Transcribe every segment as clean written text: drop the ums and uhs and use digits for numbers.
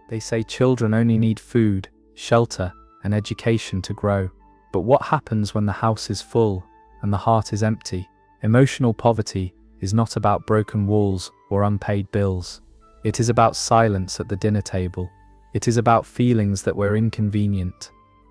They say children only need food, shelter, and education to grow. But what happens when the house is full and the heart is empty? Emotional poverty is not about broken walls or unpaid bills. It is about silence at the dinner table. It is about feelings that were inconvenient.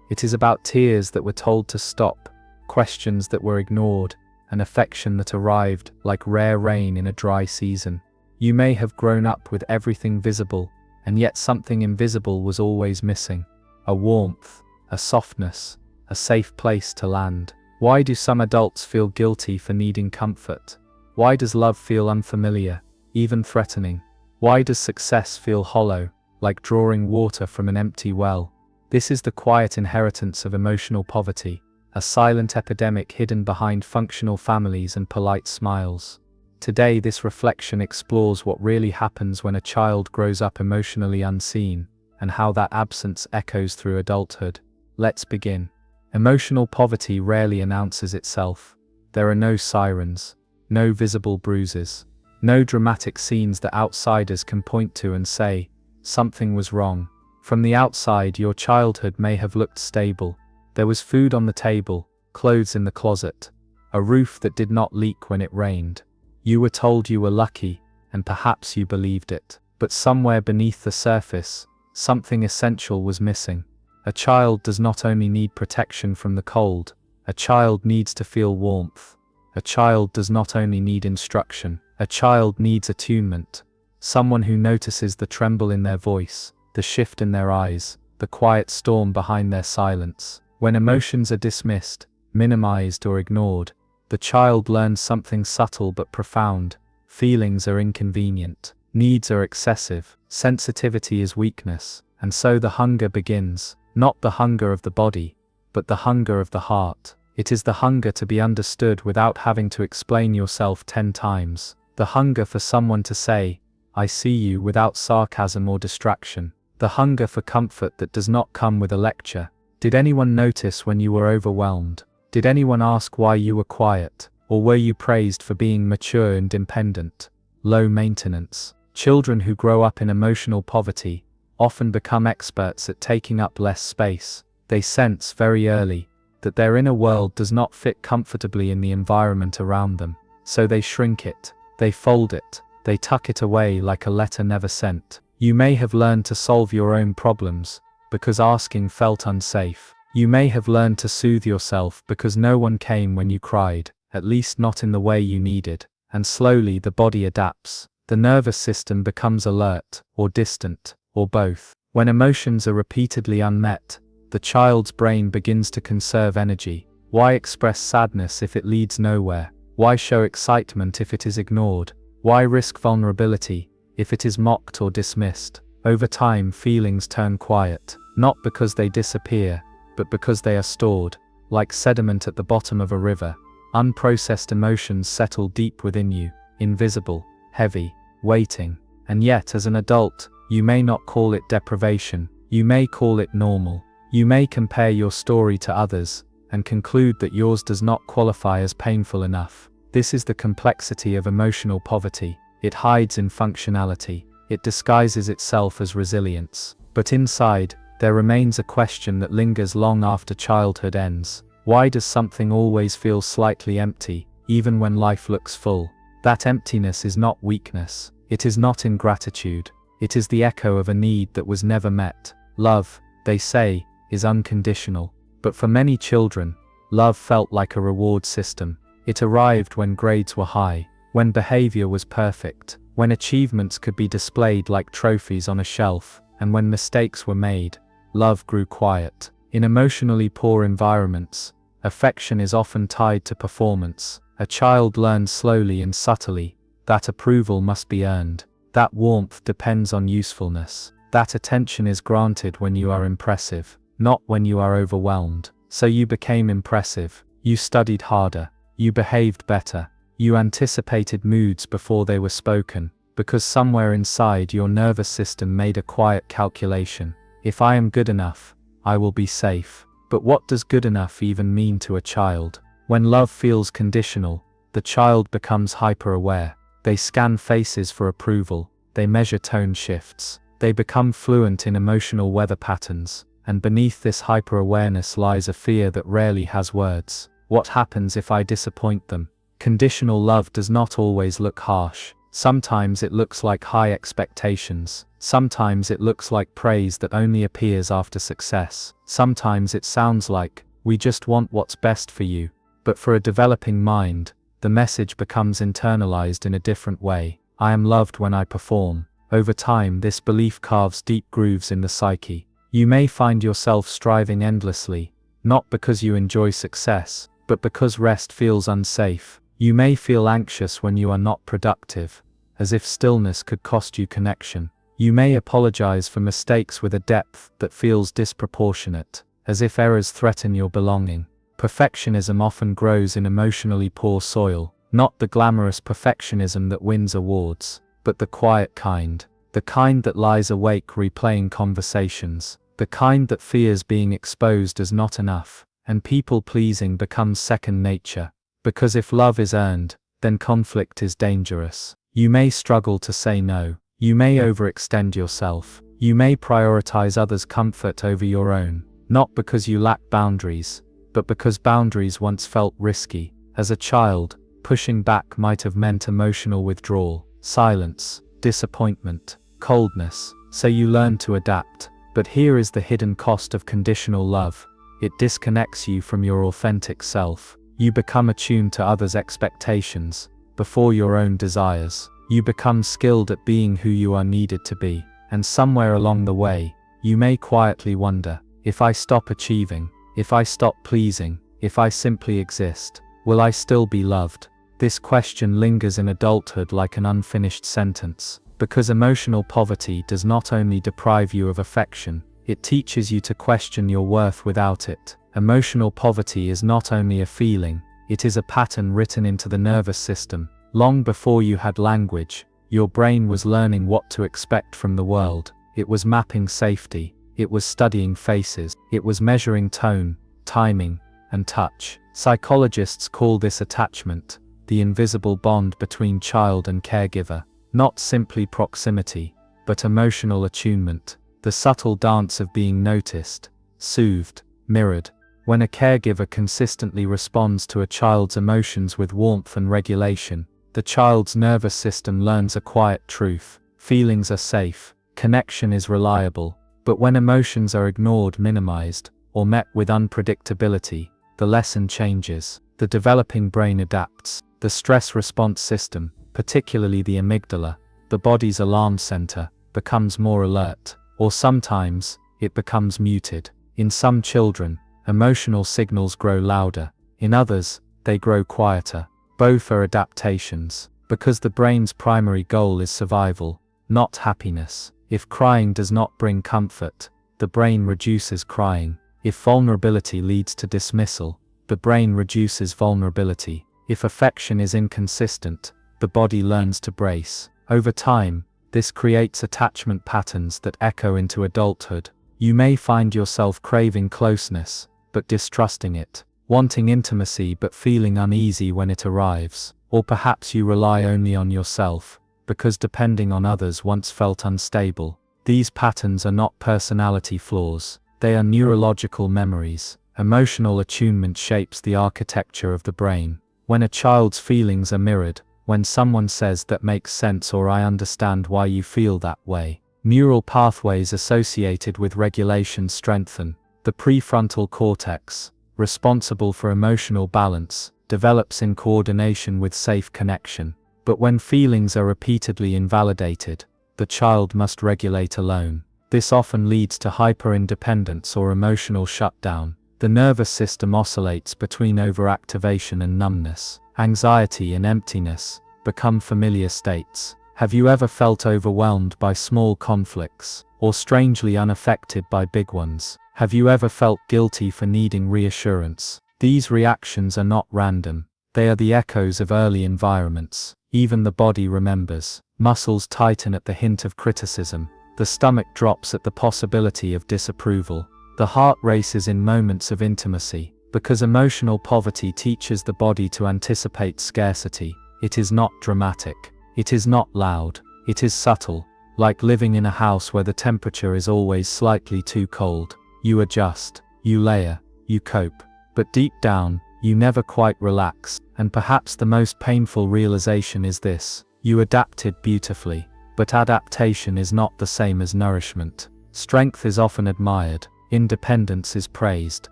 It is about tears that were told to stop, questions that were ignored, and affection that arrived like rare rain in a dry season. You may have grown up with everything visible, and yet something invisible was always missing. A warmth, a softness, a safe place to land. Why do some adults feel guilty for needing comfort? Why does love feel unfamiliar, even threatening? Why does success feel hollow, like drawing water from an empty well? This is the quiet inheritance of emotional poverty, a silent epidemic hidden behind functional families and polite smiles. Today, this reflection explores what really happens when a child grows up emotionally unseen, and how that absence echoes through adulthood. Let's begin. Emotional poverty rarely announces itself. There are no sirens, no visible bruises, no dramatic scenes that outsiders can point to and say, something was wrong. From the outside, your childhood may have looked stable. There was food on the table, clothes in the closet, a roof that did not leak when it rained. You were told you were lucky, and perhaps you believed it. But somewhere beneath the surface, something essential was missing. A child does not only need protection from the cold, a child needs to feel warmth. A child does not only need instruction, a child needs attunement. Someone who notices the tremble in their voice, the shift in their eyes, the quiet storm behind their silence. When emotions are dismissed, minimized or ignored, the child learns something subtle but profound. Feelings are inconvenient, needs are excessive, sensitivity is weakness, and so the hunger begins, not the hunger of the body, but the hunger of the heart. It is the hunger to be understood without having to explain yourself 10 times. The hunger for someone to say, I see you, without sarcasm or distraction. The hunger for comfort that does not come with a lecture. Did anyone notice when you were overwhelmed? Did anyone ask why you were quiet? Or were you praised for being mature and independent? Low maintenance. Children who grow up in emotional poverty often become experts at taking up less space. They sense very early that their inner world does not fit comfortably in the environment around them. So they shrink it, they fold it, they tuck it away like a letter never sent. You may have learned to solve your own problems because asking felt unsafe. You may have learned to soothe yourself because no one came when you cried, at least not in the way you needed. And slowly the body adapts. The nervous system becomes alert, or distant, or both. When emotions are repeatedly unmet, the child's brain begins to conserve energy. Why express sadness if it leads nowhere? Why show excitement if it is ignored? Why risk vulnerability if it is mocked or dismissed? Over time, feelings turn quiet, not because they disappear, but because they are stored, like sediment at the bottom of a river. Unprocessed emotions settle deep within you, invisible, heavy, waiting. And yet, as an adult, you may not call it deprivation. You may call it normal. You may compare your story to others and conclude that yours does not qualify as painful enough. This is the complexity of emotional poverty. It hides in functionality. It disguises itself as resilience. But inside, there remains a question that lingers long after childhood ends. Why does something always feel slightly empty, even when life looks full? That emptiness is not weakness. It is not ingratitude. It is the echo of a need that was never met. Love, they say, is unconditional. But for many children, love felt like a reward system. It arrived when grades were high, when behavior was perfect, when achievements could be displayed like trophies on a shelf, and when mistakes were made. Love grew quiet. In emotionally poor environments, affection is often tied to performance. A child learns slowly and subtly that approval must be earned. That warmth depends on usefulness. That attention is granted when you are impressive, not when you are overwhelmed. So you became impressive. You studied harder. You behaved better. You anticipated moods before they were spoken, because somewhere inside your nervous system made a quiet calculation. If I am good enough, I will be safe. But what does good enough even mean to a child? When love feels conditional, the child becomes hyper-aware. They scan faces for approval. They measure tone shifts. They become fluent in emotional weather patterns, and beneath this hyper-awareness lies a fear that rarely has words. What happens if I disappoint them? Conditional love does not always look harsh. Sometimes it looks like high expectations. Sometimes it looks like praise that only appears after success. Sometimes it sounds like, "We just want what's best for you." But for a developing mind, the message becomes internalized in a different way. I am loved when I perform. Over time, this belief carves deep grooves in the psyche. You may find yourself striving endlessly, not because you enjoy success, but because rest feels unsafe. You may feel anxious when you are not productive, as if stillness could cost you connection. You may apologize for mistakes with a depth that feels disproportionate, as if errors threaten your belonging. Perfectionism often grows in emotionally poor soil, not the glamorous perfectionism that wins awards, but the quiet kind. The kind that lies awake replaying conversations. The kind that fears being exposed as not enough. And people-pleasing becomes second nature. Because if love is earned, then conflict is dangerous. You may struggle to say no. You may overextend yourself. You may prioritize others' comfort over your own. Not because you lack boundaries, but because boundaries once felt risky. As a child, pushing back might have meant emotional withdrawal, silence, disappointment, coldness, so you learn to adapt. But here is the hidden cost of conditional love. It disconnects you from your authentic self. You become attuned to others' expectations, before your own desires. You become skilled at being who you are needed to be. And somewhere along the way, you may quietly wonder, if I stop achieving, if I stop pleasing, if I simply exist, will I still be loved? This question lingers in adulthood like an unfinished sentence, because emotional poverty does not only deprive you of affection, it teaches you to question your worth without it. Emotional poverty is not only a feeling, it is a pattern written into the nervous system. Long before you had language, your brain was learning what to expect from the world. It was mapping safety, it was studying faces, it was measuring tone, timing, and touch. Psychologists call this attachment, the invisible bond between child and caregiver. Not simply proximity, but emotional attunement, the subtle dance of being noticed, soothed, mirrored. When a caregiver consistently responds to a child's emotions with warmth and regulation, the child's nervous system learns a quiet truth. Feelings are safe, connection is reliable. But when emotions are ignored, minimized, or met with unpredictability, the lesson changes. The developing brain adapts. The stress response system, particularly the amygdala, the body's alarm center, becomes more alert, or sometimes, it becomes muted. In some children, emotional signals grow louder. In others, they grow quieter. Both are adaptations, because the brain's primary goal is survival, not happiness. If crying does not bring comfort, the brain reduces crying. If vulnerability leads to dismissal, the brain reduces vulnerability. If affection is inconsistent, the body learns to brace. Over time, this creates attachment patterns that echo into adulthood. You may find yourself craving closeness, but distrusting it, wanting intimacy but feeling uneasy when it arrives. Or perhaps you rely only on yourself, because depending on others once felt unstable. These patterns are not personality flaws, they are neurological memories. Emotional attunement shapes the architecture of the brain. When a child's feelings are mirrored, when someone says that makes sense or I understand why you feel that way, neural pathways associated with regulation strengthen. The prefrontal cortex, responsible for emotional balance, develops in coordination with safe connection. But when feelings are repeatedly invalidated, the child must regulate alone. This often leads to hyper-independence or emotional shutdown. The nervous system oscillates between overactivation and numbness. Anxiety and emptiness become familiar states. Have you ever felt overwhelmed by small conflicts, or strangely unaffected by big ones? Have you ever felt guilty for needing reassurance? These reactions are not random. They are the echoes of early environments. Even the body remembers. Muscles tighten at the hint of criticism. The stomach drops at the possibility of disapproval. The heart races in moments of intimacy. Because emotional poverty teaches the body to anticipate scarcity. It is not dramatic. It is not loud. It is subtle. Like living in a house where the temperature is always slightly too cold. You adjust, you layer, you cope. But deep down, you never quite relax. And perhaps the most painful realization is this: you adapted beautifully. But adaptation is not the same as nourishment. Strength is often admired, independence is praised,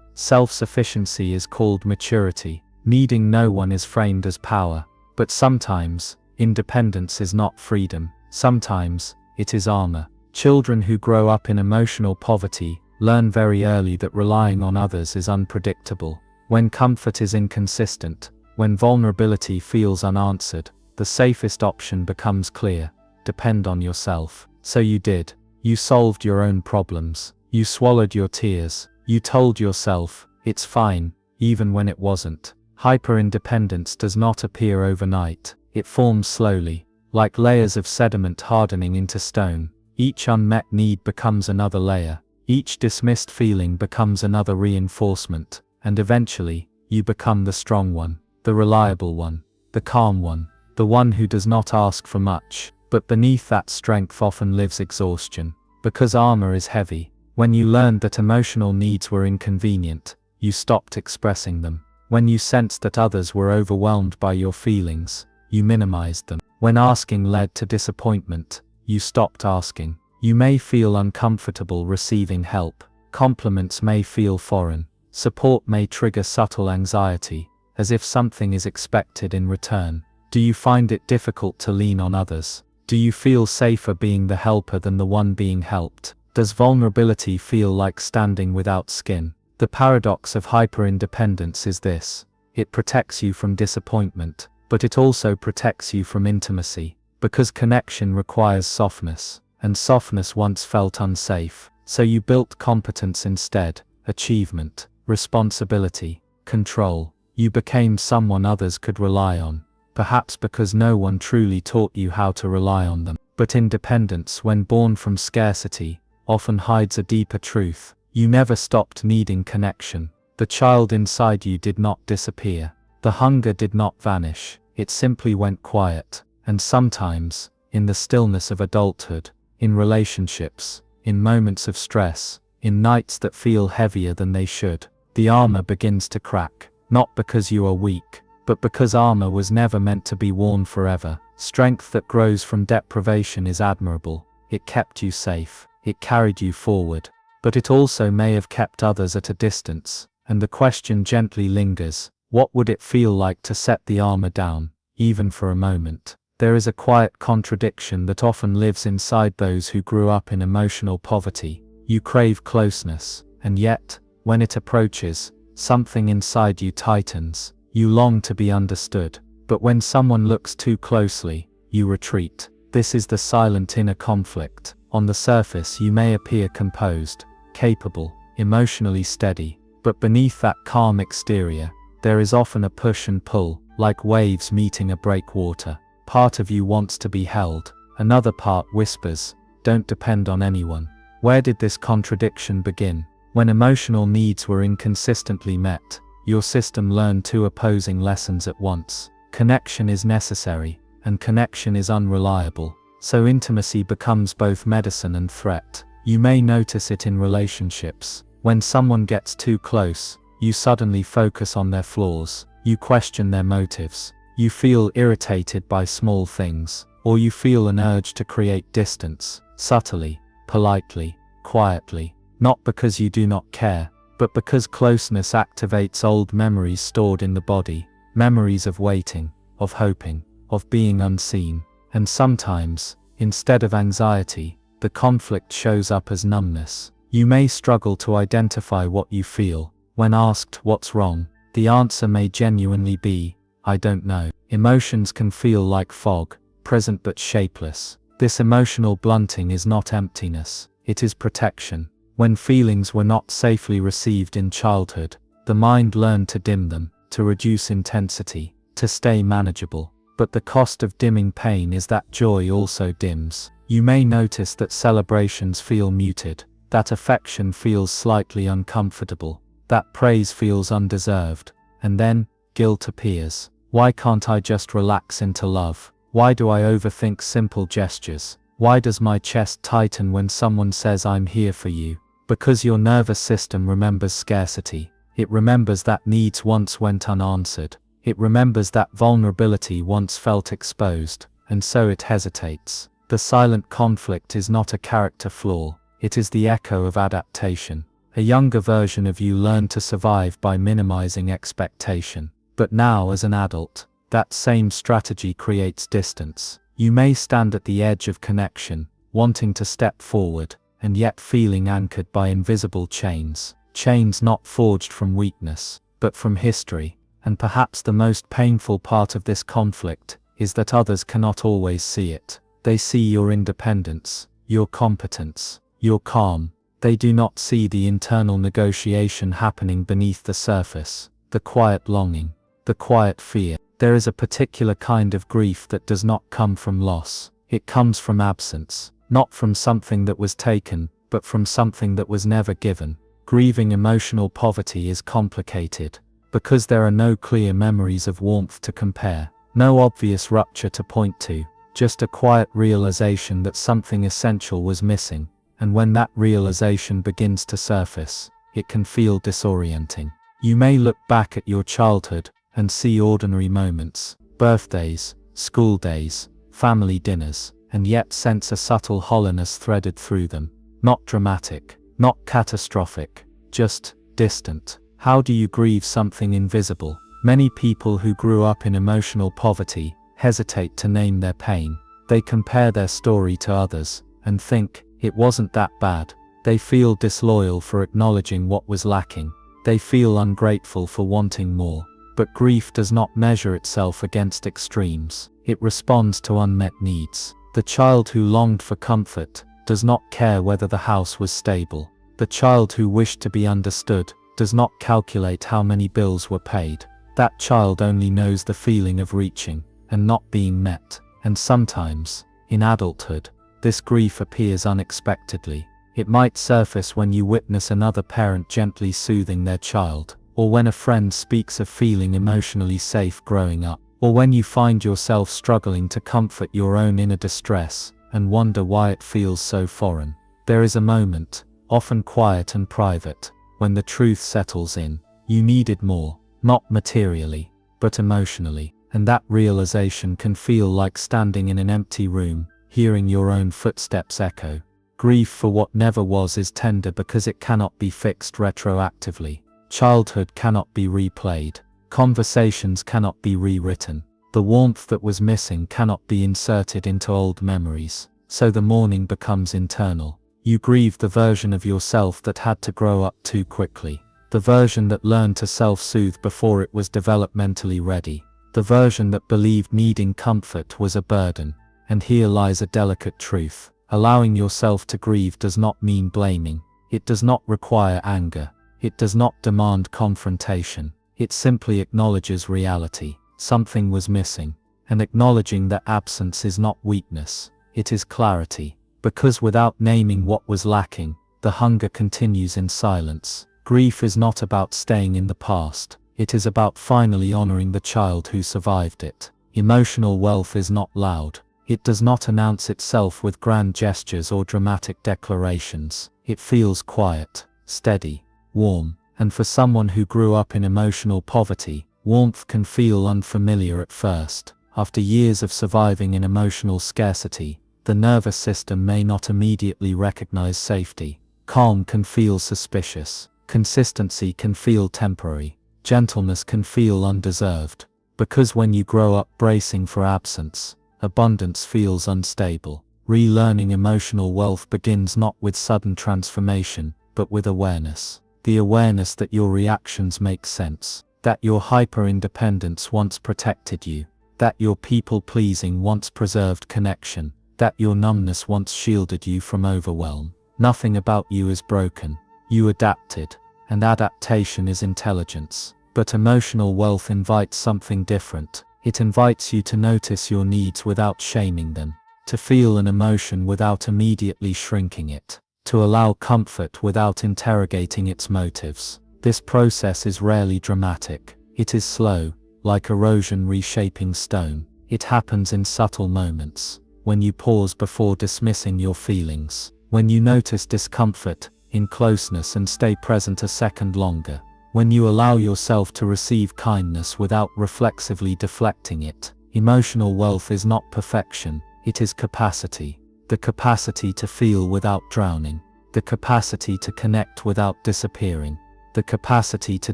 self-sufficiency is called maturity, needing no one is framed as power. But sometimes, independence is not freedom. Sometimes, it is armor. Children who grow up in emotional poverty learn very early that relying on others is unpredictable. When comfort is inconsistent, when vulnerability feels unanswered, the safest option becomes clear: depend on yourself. So you did. You solved your own problems. You swallowed your tears. You told yourself, it's fine, even when it wasn't. Hyper-independence does not appear overnight. It forms slowly, like layers of sediment hardening into stone. Each unmet need becomes another layer. Each dismissed feeling becomes another reinforcement. And eventually, you become the strong one, the reliable one, the calm one, the one who does not ask for much. But beneath that strength often lives exhaustion. Because armor is heavy. When you learned that emotional needs were inconvenient, you stopped expressing them. When you sensed that others were overwhelmed by your feelings, you minimized them. When asking led to disappointment, you stopped asking. You may feel uncomfortable receiving help. Compliments may feel foreign. Support may trigger subtle anxiety, as if something is expected in return. Do you find it difficult to lean on others? Do you feel safer being the helper than the one being helped? Does vulnerability feel like standing without skin? The paradox of hyper-independence is this: it protects you from disappointment, but it also protects you from intimacy. Because connection requires softness, and softness once felt unsafe. So you built competence instead, achievement, responsibility, control. You became someone others could rely on. Perhaps because no one truly taught you how to rely on them. But independence, when born from scarcity, often hides a deeper truth. You never stopped needing connection. The child inside you did not disappear. The hunger did not vanish. It simply went quiet. And sometimes, in the stillness of adulthood, in relationships, in moments of stress, in nights that feel heavier than they should, the armor begins to crack. Not because you are weak, but because armor was never meant to be worn forever. Strength that grows from deprivation is admirable. It kept you safe. It carried you forward. But it also may have kept others at a distance. And the question gently lingers: what would it feel like to set the armor down, even for a moment? There is a quiet contradiction that often lives inside those who grew up in emotional poverty. You crave closeness, and yet, when it approaches, something inside you tightens. You long to be understood. But when someone looks too closely, you retreat. This is the silent inner conflict. On the surface you may appear composed, capable, emotionally steady. But beneath that calm exterior, there is often a push and pull, like waves meeting a breakwater. Part of you wants to be held. Another part whispers, don't depend on anyone. Where did this contradiction begin? When emotional needs were inconsistently met, your system learned two opposing lessons at once. Connection is necessary, and connection is unreliable. So intimacy becomes both medicine and threat. You may notice it in relationships. When someone gets too close, you suddenly focus on their flaws. You question their motives. You feel irritated by small things, or you feel an urge to create distance, subtly, politely, quietly. Not because you do not care, but because closeness activates old memories stored in the body. Memories of waiting, of hoping, of being unseen. And sometimes, instead of anxiety, the conflict shows up as numbness. You may struggle to identify what you feel. When asked what's wrong, the answer may genuinely be, I don't know. Emotions can feel like fog, present but shapeless. This emotional blunting is not emptiness, it is protection. When feelings were not safely received in childhood, the mind learned to dim them, to reduce intensity, to stay manageable. But the cost of dimming pain is that joy also dims. You may notice that celebrations feel muted, that affection feels slightly uncomfortable, that praise feels undeserved, and then, guilt appears. Why can't I just relax into love? Why do I overthink simple gestures? Why does my chest tighten when someone says I'm here for you? Because your nervous system remembers scarcity. It remembers that needs once went unanswered. It remembers that vulnerability once felt exposed, and so it hesitates. The silent conflict is not a character flaw, it is the echo of adaptation. A younger version of you learned to survive by minimizing expectation. But now, as an adult, that same strategy creates distance. You may stand at the edge of connection, wanting to step forward, and yet feeling anchored by invisible chains. Chains not forged from weakness, but from history. And perhaps the most painful part of this conflict is that others cannot always see it. They see your independence, your competence, your calm. They do not see the internal negotiation happening beneath the surface, the quiet longing, the quiet fear. There is a particular kind of grief that does not come from loss. It comes from absence, not from something that was taken, but from something that was never given. Grieving emotional poverty is complicated, because there are no clear memories of warmth to compare, no obvious rupture to point to, just a quiet realization that something essential was missing. And when that realization begins to surface, it can feel disorienting. You may look back at your childhood and see ordinary moments, birthdays, school days, family dinners, and yet sense a subtle hollowness threaded through them. Not dramatic, not catastrophic, just distant. How do you grieve something invisible? Many people who grew up in emotional poverty hesitate to name their pain. They compare their story to others and think, it wasn't that bad. They feel disloyal for acknowledging what was lacking. They feel ungrateful for wanting more. But grief does not measure itself against extremes. It responds to unmet needs. The child who longed for comfort does not care whether the house was stable. The child who wished to be understood does not calculate how many bills were paid. That child only knows the feeling of reaching and not being met. And sometimes, in adulthood, this grief appears unexpectedly. It might surface when you witness another parent gently soothing their child, or when a friend speaks of feeling emotionally safe growing up, or when you find yourself struggling to comfort your own inner distress and wonder why it feels so foreign. There is a moment, often quiet and private, when the truth settles in. You needed more, not materially, but emotionally, and that realization can feel like standing in an empty room, hearing your own footsteps echo. Grief for what never was is tender because it cannot be fixed retroactively. Childhood cannot be replayed. Conversations cannot be rewritten. The warmth that was missing cannot be inserted into old memories. So the mourning becomes internal. You grieve the version of yourself that had to grow up too quickly. The version that learned to self-soothe before it was developmentally ready. The version that believed needing comfort was a burden. And here lies a delicate truth. Allowing yourself to grieve does not mean blaming. It does not require anger. It does not demand confrontation. It simply acknowledges reality. Something was missing. And acknowledging that absence is not weakness. It is clarity. Because without naming what was lacking, the hunger continues in silence. Grief is not about staying in the past. It is about finally honoring the child who survived it. Emotional wealth is not loud. It does not announce itself with grand gestures or dramatic declarations. It feels quiet, steady, warm, and for someone who grew up in emotional poverty, warmth can feel unfamiliar at first. After years of surviving in emotional scarcity, the nervous system may not immediately recognize safety. Calm can feel suspicious. Consistency can feel temporary. Gentleness can feel undeserved. Because when you grow up bracing for absence, abundance feels unstable. Relearning emotional wealth begins not with sudden transformation, but with awareness. The awareness that your reactions make sense. That your hyper-independence once protected you. That your people-pleasing once preserved connection. That your numbness once shielded you from overwhelm. Nothing about you is broken. You adapted. And adaptation is intelligence. But emotional wealth invites something different. It invites you to notice your needs without shaming them, to feel an emotion without immediately shrinking it, to allow comfort without interrogating its motives. This process is rarely dramatic. It is slow, like erosion reshaping stone. It happens in subtle moments. when you pause before dismissing your feelings, when you notice discomfort in closeness and stay present a second longer, when you allow yourself to receive kindness without reflexively deflecting it. Emotional wealth is not perfection, it is capacity. The capacity to feel without drowning, the capacity to connect without disappearing, the capacity to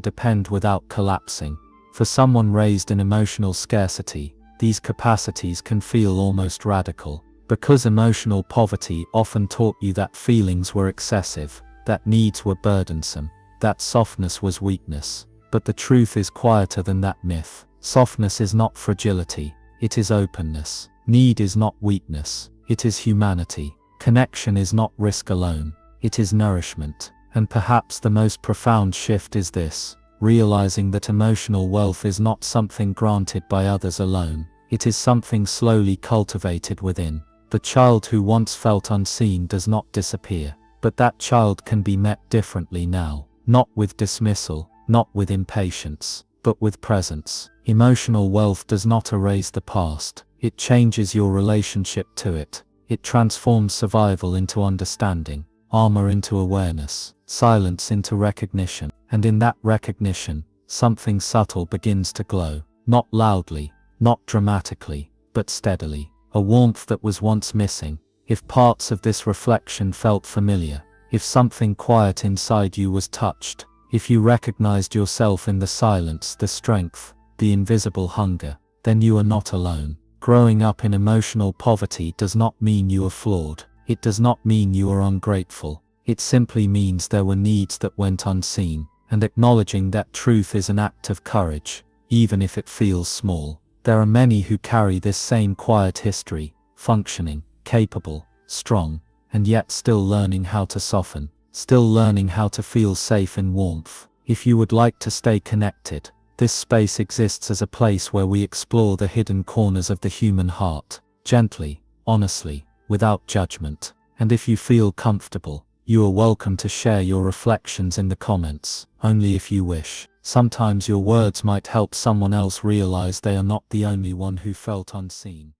depend without collapsing. For someone raised in emotional scarcity, these capacities can feel almost radical, because emotional poverty often taught you that feelings were excessive, that needs were burdensome, that softness was weakness. But the truth is quieter than that myth. Softness is not fragility, it is openness. Need is not weakness, it is humanity. Connection is not risk alone, it is nourishment. And perhaps the most profound shift is this: realizing that emotional wealth is not something granted by others alone, it is something slowly cultivated within. The child who once felt unseen does not disappear, but that child can be met differently now, not with dismissal, not with impatience, but with presence. Emotional wealth does not erase the past, it changes your relationship to it. It transforms survival into understanding, armor into awareness, silence into recognition, and in that recognition, something subtle begins to glow, not loudly, not dramatically, but steadily, a warmth that was once missing. If parts of this reflection felt familiar, if something quiet inside you was touched, if you recognized yourself in the silence, the strength, the invisible hunger, then you are not alone. Growing up in emotional poverty does not mean you are flawed. It does not mean you are ungrateful. It simply means there were needs that went unseen, and acknowledging that truth is an act of courage, even if it feels small. There are many who carry this same quiet history, functioning, capable, strong, and yet still learning how to soften, still learning how to feel safe in warmth. If you would like to stay connected, this space exists as a place where we explore the hidden corners of the human heart, gently, honestly, without judgment. And if you feel comfortable, you are welcome to share your reflections in the comments, only if you wish. Sometimes your words might help someone else realize they are not the only one who felt unseen.